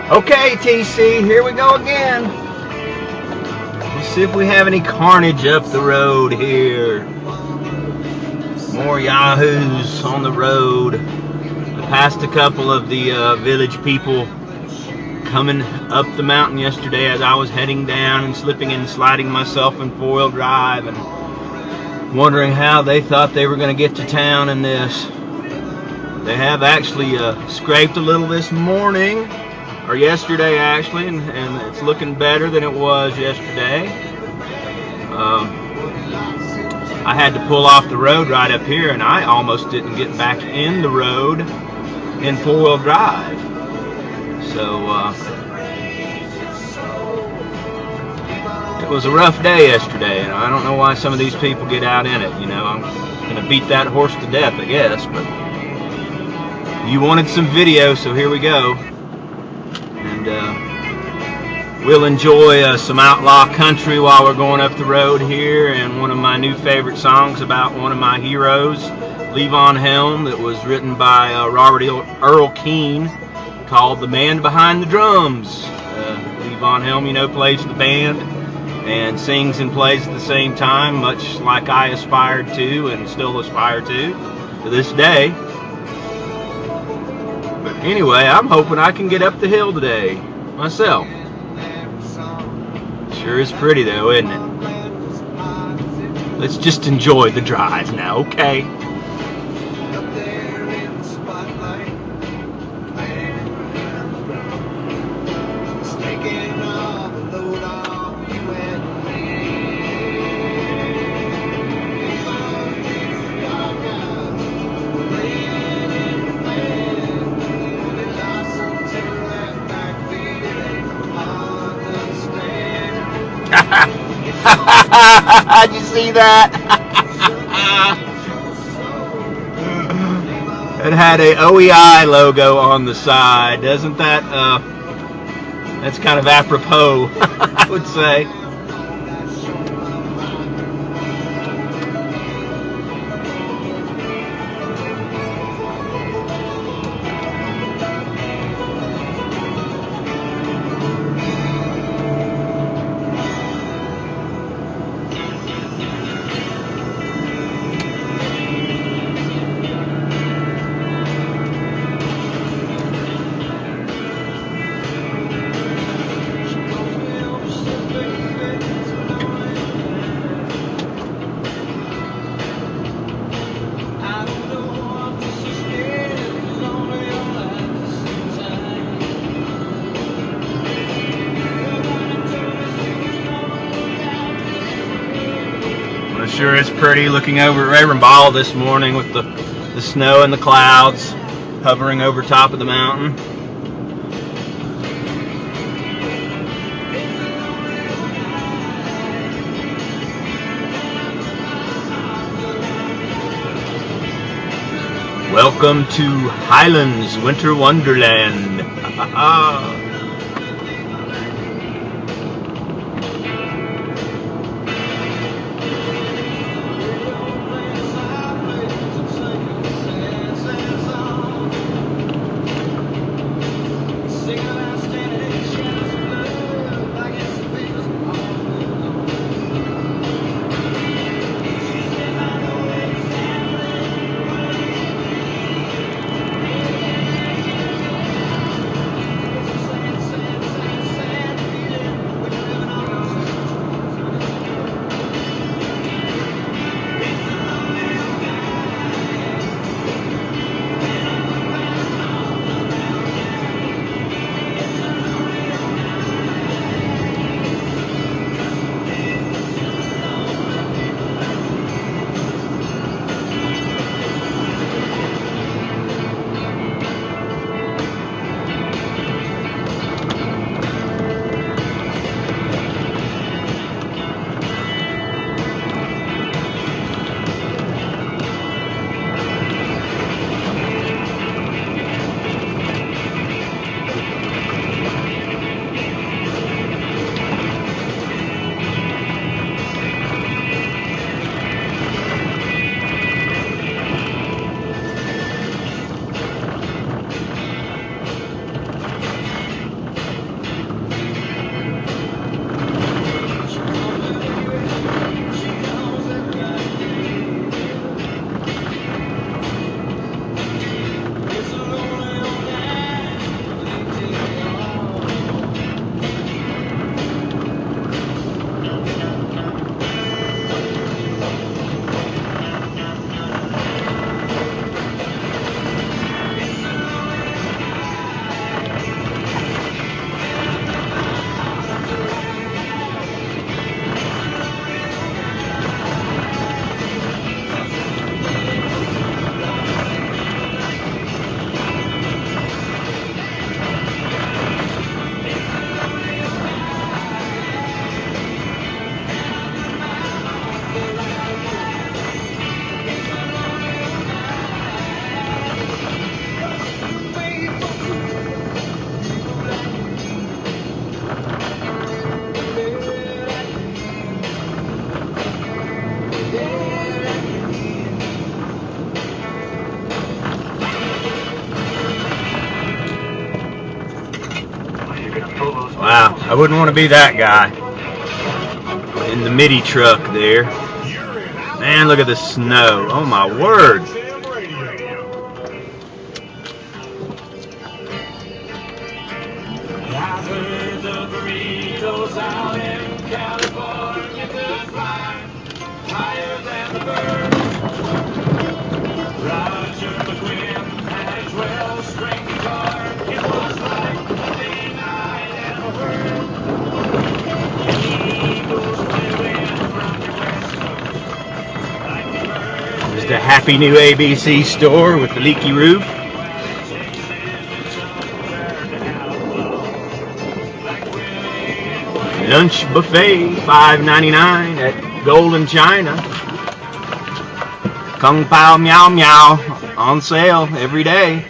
Okay, TC, here we go again. Let's see if we have any carnage up the road here. More yahoos on the road. I passed a couple of the village people coming up the mountain yesterday as I was heading down and slipping and sliding myself in four-wheel drive and wondering how they thought they were going to get to town in this. They have actually scraped a little this morning, or yesterday actually, and it's looking better than it was yesterday. I had to pull off the road right up here, and I almost didn't get back in the road in four-wheel drive. So it was a rough day yesterday, and I don't know why some of these people get out in it. You know, I'm gonna beat that horse to death, I guess, but you wanted some video, so here we go. And we'll enjoy some outlaw country while we're going up the road here, and one of my new favorite songs about one of my heroes, Levon Helm, that was written by Robert Earl Keen, called The Man Behind the Drums. Levon Helm, you know, plays the band and sings and plays at the same time, much like I aspired to and still aspire to this day. But anyway, I'm hoping I can get up the hill today myself. Sure is pretty though, isn't it? Let's just enjoy the drive now, okay? Did you see that? It had a OEI logo on the side. Doesn't that, that's kind of apropos, I would say. Sure is pretty looking over at Rayburn Ball this morning with the snow and the clouds hovering over top of the mountain. Welcome to Highlands Winter Wonderland. I wouldn't want to be that guy in the midi truck there. Man, look at the snow. Oh my word. There's the happy new ABC store with the leaky roof. Lunch buffet, $5.99 at Golden China. Kung Pao Meow Meow on sale every day.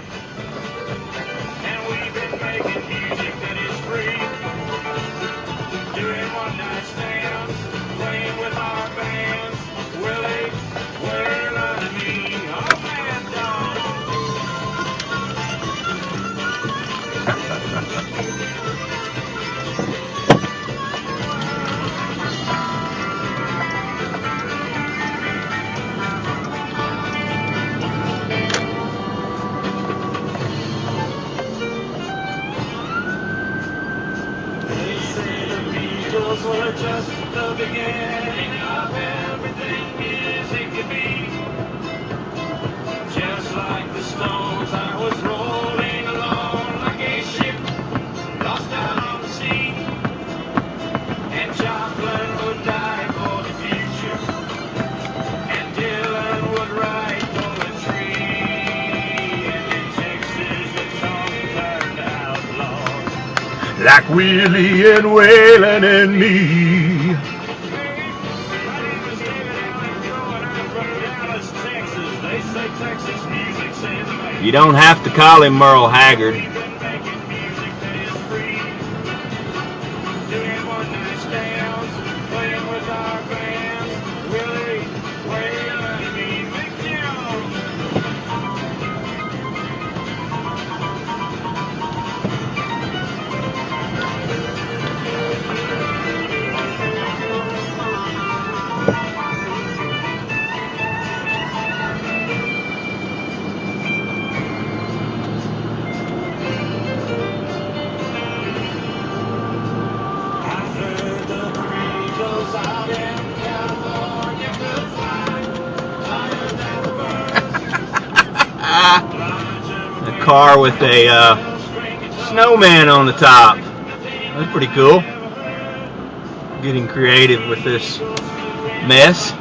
Were just the beginning of everything music could be. Just like the Stones, I was rolling along like a ship lost out on the sea. And Joplin would die for the future, and Dylan would write poetry. And in Texas, the song turned outlaws Like Willie and Waylon and me. You don't have to call him Merle Haggard. A car with a snowman on the top. That's pretty cool. Getting creative with this mess.